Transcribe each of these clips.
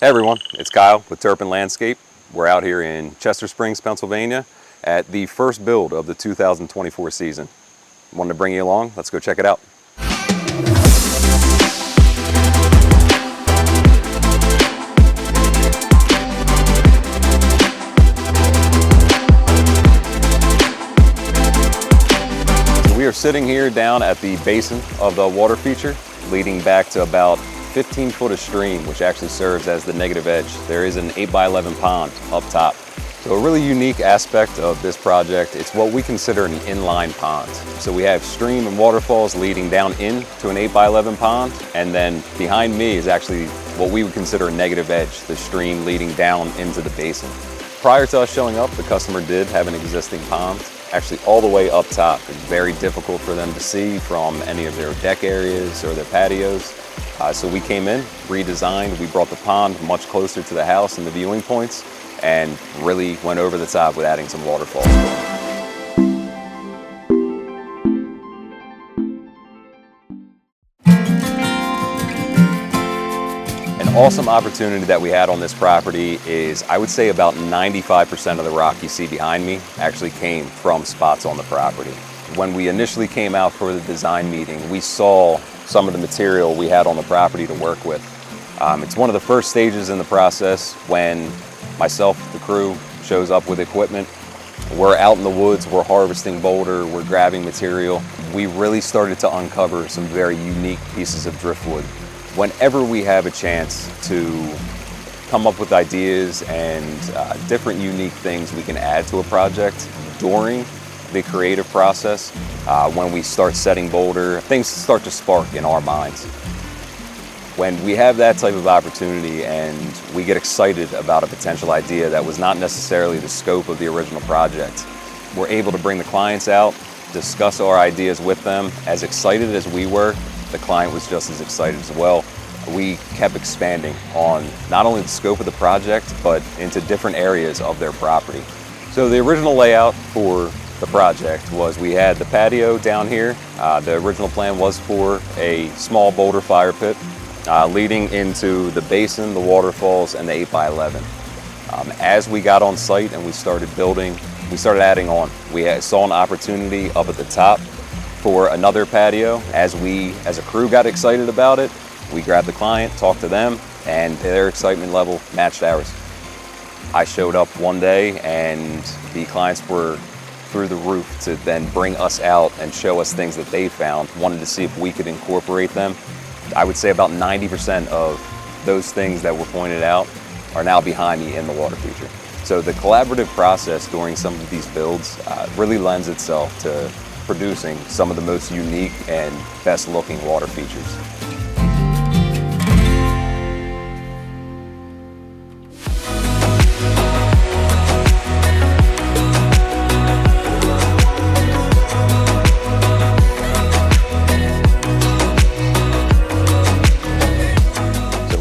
Hey everyone, it's Kyle with Turpin Landscape. We're out here in Chester Springs, Pennsylvania at the first build of the 2024 season. Wanted to bring you along, let's go check it out. We are sitting here down at the basin of the water feature, leading back to about 15 foot of stream, which actually serves as the negative edge. There is an 8x11 pond up top. So a really unique aspect of this project, it's what we consider an inline pond. So we have stream and waterfalls leading down into an 8x11 pond, and then behind me is actually what we would consider a negative edge, the stream leading down into the basin. Prior to us showing up, the customer did have an existing pond, actually all the way up top. It's very difficult for them to see from any of their deck areas or their patios. So we came in, redesigned, we brought the pond much closer to the house and the viewing points, and really went over the top with adding some waterfalls. An awesome opportunity that we had on this property is, I would say about 95% of the rock you see behind me actually came from spots on the property. When we initially came out for the design meeting, we saw some of the material we had on the property to work with. It's one of the first stages in the process when myself, the crew, shows up with equipment. We're out in the woods, we're harvesting boulder, we're grabbing material. We really started to uncover some very unique pieces of driftwood. Whenever we have a chance to come up with ideas and different unique things we can add to a project during the creative process, when we start setting boulder, things start to spark in our minds. When we have that type of opportunity and we get excited about a potential idea that was not necessarily the scope of the original project, we're able to bring the clients out, discuss our ideas with them. As excited as we were, the client was just as excited as well. We kept expanding on not only the scope of the project, but into different areas of their property. So the original layout for the project was we had the patio down here. The original plan was for a small boulder fire pit leading into the basin, the waterfalls, and the 8x11. As we got on site and we started building, we started adding on. We saw an opportunity up at the top for another patio. As a crew got excited about it, we grabbed the client, talked to them, and their excitement level matched ours. I showed up one day and the clients were through the roof to then bring us out and show us things that they found, wanted to see if we could incorporate them. I would say about 90% of those things that were pointed out are now behind me in the water feature. So the collaborative process during some of these builds really lends itself to producing some of the most unique and best looking water features.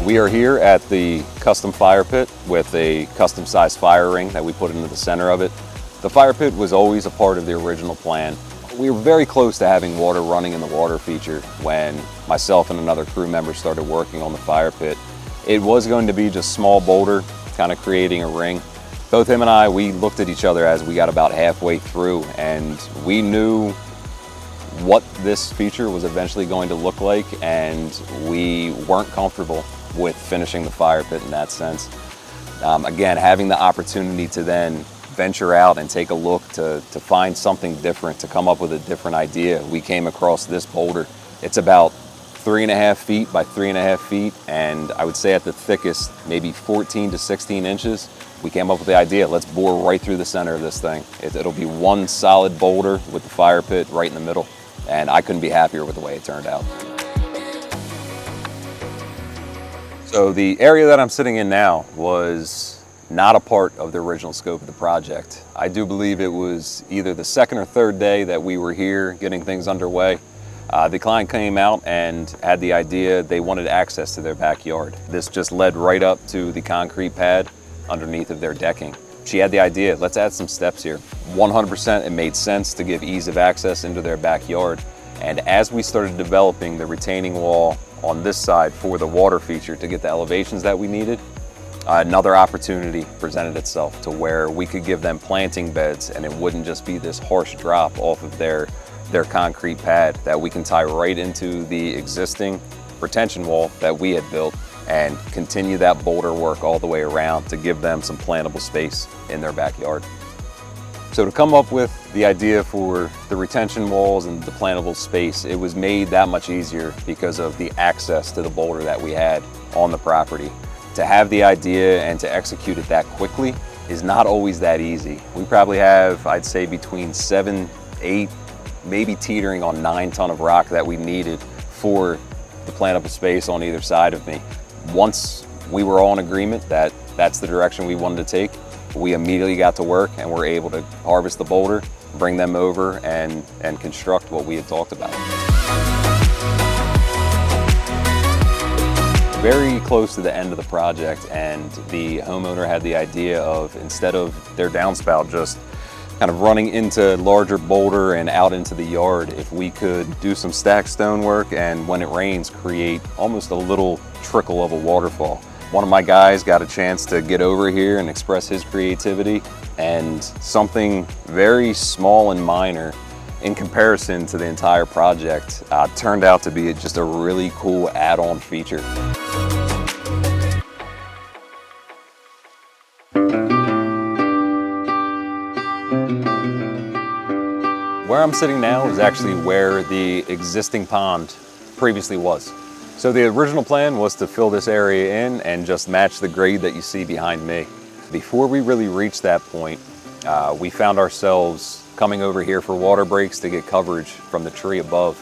We are here at the custom fire pit with a custom sized fire ring that we put into the center of it. The fire pit was always a part of the original plan. We were very close to having water running in the water feature when myself and another crew member started working on the fire pit. It was going to be just small boulder, kind of creating a ring. Both him and I, we looked at each other as we got about halfway through, and we knew what this feature was eventually going to look like, and we weren't comfortable with finishing the fire pit in that sense. Again, having the opportunity to then venture out and take a look to find something different, to come up with a different idea, we came across this boulder. It's about 3.5 feet by 3.5 feet, and I would say at the thickest, maybe 14 to 16 inches. We came up with the idea, let's bore right through the center of this thing. It'll be one solid boulder with the fire pit right in the middle, and I couldn't be happier with the way it turned out. So the area that I'm sitting in now was not a part of the original scope of the project. I do believe it was either the second or third day that we were here getting things underway. The client came out and had the idea they wanted access to their backyard. This just led right up to the concrete pad underneath of their decking. She had the idea, let's add some steps here. 100% it made sense to give ease of access into their backyard. And as we started developing the retaining wall on this side for the water feature to get the elevations that we needed, Another opportunity presented itself to where we could give them planting beds and it wouldn't just be this harsh drop off of their concrete pad that we can tie right into the existing retention wall that we had built and continue that boulder work all the way around to give them some plantable space in their backyard. So to come up with the idea for the retention walls and the plantable space, it was made that much easier because of the access to the boulder that we had on the property. To have the idea and to execute it that quickly is not always that easy. We probably have, I'd say, between 7, 8, maybe teetering on 9 ton of rock that we needed for the plantable space on either side of me. Once we were all in agreement that that's the direction we wanted to take, we immediately got to work and were able to harvest the boulder, bring them over, and construct what we had talked about. Very close to the end of the project, and the homeowner had the idea of, instead of their downspout just kind of running into larger boulder and out into the yard, if we could do some stacked stone work and when it rains, create almost a little trickle of a waterfall. One of my guys got a chance to get over here and express his creativity, and something very small and minor in comparison to the entire project turned out to be just a really cool add-on feature. Where I'm sitting now is actually where the existing pond previously was. So the original plan was to fill this area in and just match the grade that you see behind me. Before we really reached that point, we found ourselves coming over here for water breaks to get coverage from the tree above.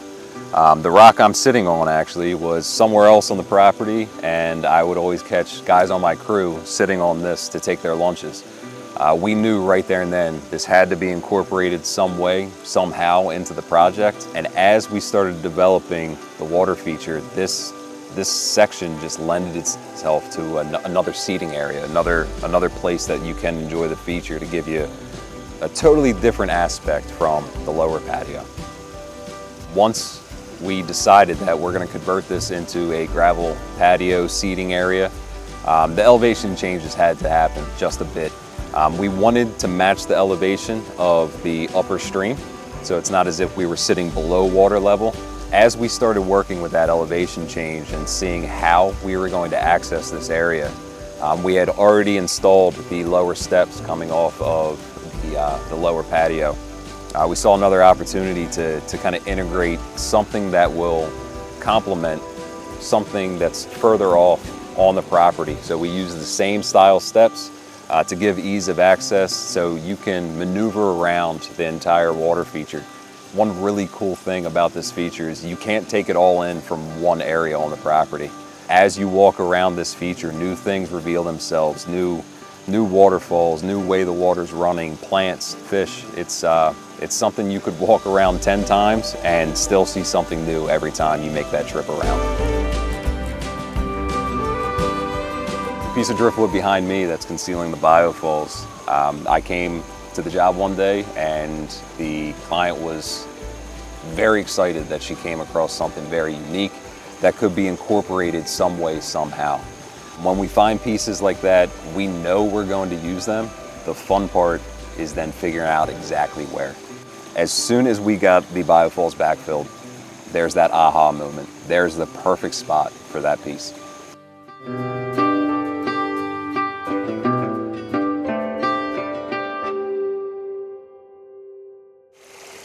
The rock I'm sitting on actually was somewhere else on the property, and I would always catch guys on my crew sitting on this to take their lunches. We knew right there and then this had to be incorporated some way, somehow into the project. And as we started developing the water feature, this section just lended itself to another seating area, another place that you can enjoy the feature to give you a totally different aspect from the lower patio. Once we decided that we're going to convert this into a gravel patio seating area, the elevation changes had to happen just a bit. We wanted to match the elevation of the upper stream, so it's not as if we were sitting below water level. As we started working with that elevation change and seeing how we were going to access this area, we had already installed the lower steps coming off of the lower patio. We saw another opportunity to kind of integrate something that will complement something that's further off on the property. So we use the same style steps to give ease of access so you can maneuver around the entire water feature. One really cool thing about this feature is you can't take it all in from one area on the property. As you walk around this feature, new things reveal themselves, new waterfalls, new way the water's running, plants, fish. It's something you could walk around 10 times and still see something new every time you make that trip around. Piece of driftwood behind me that's concealing the biofalls. I came to the job one day and the client was very excited that she came across something very unique that could be incorporated some way, somehow. When we find pieces like that, we know we're going to use them. The fun part is then figuring out exactly where. As soon as we got the biofalls backfilled, there's that aha moment. There's the perfect spot for that piece.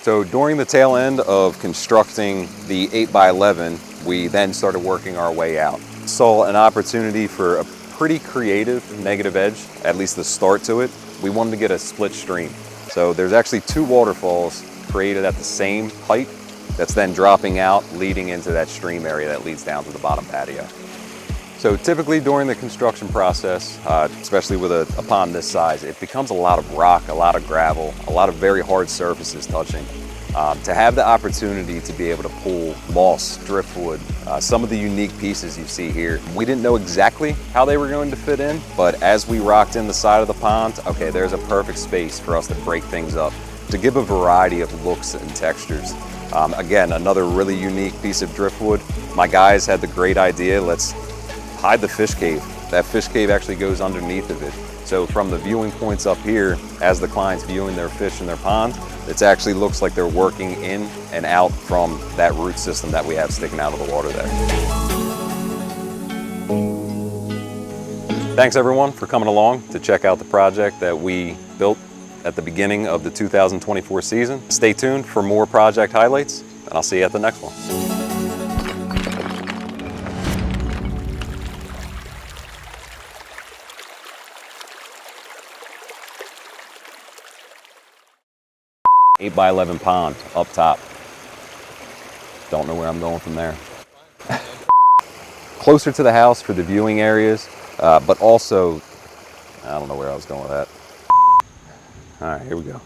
So during the tail end of constructing the 8x11, we then started working our way out. Saw an opportunity for a pretty creative negative edge, at least the start to it. We wanted to get a split stream. So there's actually 2 waterfalls created at the same height that's then dropping out, leading into that stream area that leads down to the bottom patio. So typically during the construction process, especially with a pond this size, it becomes a lot of rock, a lot of gravel, a lot of very hard surfaces touching. To have the opportunity to be able to pull moss, driftwood, some of the unique pieces you see here, we didn't know exactly how they were going to fit in, but as we rocked in the side of the pond, okay, there's a perfect space for us to break things up, to give a variety of looks and textures. Again, another really unique piece of driftwood. My guys had the great idea, let's hide the fish cave That fish cave actually goes underneath of it. So from the viewing points up here, as the client's viewing their fish in their pond, it actually looks like they're working in and out from that root system that we have sticking out of the water there. Thanks everyone for coming along to check out the project that we built at the beginning of the 2024 season. Stay tuned for more project highlights, and I'll see you at the next one. 8x11 pond up top. Don't know where I'm going from there. Closer to the house for the viewing areas, but also, I don't know where I was going with that. All right, here we go.